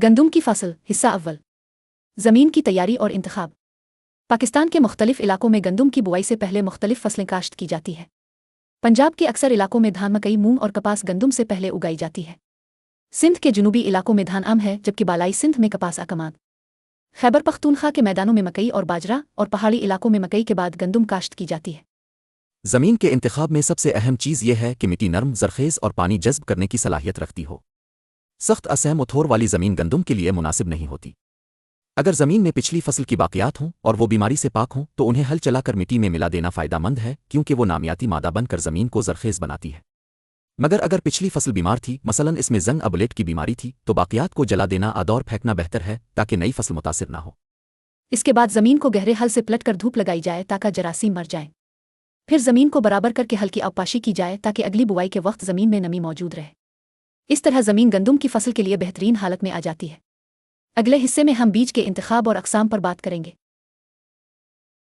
گندم کی فصل حصہ اول زمین کی تیاری اور انتخاب پاکستان کے مختلف علاقوں میں گندم کی بوائی سے پہلے مختلف فصلیں کاشت کی جاتی ہے۔ پنجاب کے اکثر علاقوں میں دھان مکئی مونگ اور کپاس گندم سے پہلے اگائی جاتی ہے۔ سندھ کے جنوبی علاقوں میں دھان عام ہے جبکہ بالائی سندھ میں کپاس اکماد۔ خیبر پختونخوا کے میدانوں میں مکئی اور باجرہ اور پہاڑی علاقوں میں مکئی کے بعد گندم کاشت کی جاتی ہے۔ زمین کے انتخاب میں سب سے اہم چیز یہ ہے کہ مٹی نرم، زرخیز اور پانی جذب کرنے کی صلاحیت رکھتی ہو۔ سخت اسہم و تھور والی زمین گندم کے لیے مناسب نہیں ہوتی۔ اگر زمین میں پچھلی فصل کی باقیات ہوں اور وہ بیماری سے پاک ہوں تو انہیں ہل چلا کر مٹی میں ملا دینا فائدہ مند ہے، کیونکہ وہ نامیاتی مادہ بن کر زمین کو زرخیز بناتی ہے۔ مگر اگر پچھلی فصل بیمار تھی، مثلاً اس میں زنگ ابلیٹ کی بیماری تھی، تو باقیات کو جلا دینا ادور پھینکنا بہتر ہے تاکہ نئی فصل متاثر نہ ہو۔ اس کے بعد زمین کو گہرے ہل سے پلٹ کر دھوپ لگائی جائے تاکہ جراثیم مر جائیں۔ پھر زمین کو برابر کر کے ہلکی آبپاشی کی جائے تاکہ اگلی بوائی کے وقت زمین میں نمی موجود رہے۔ اس طرح زمین گندم کی فصل کے لیے بہترین حالت میں آ جاتی ہے۔ اگلے حصے میں ہم بیج کے انتخاب اور اقسام پر بات کریں گے۔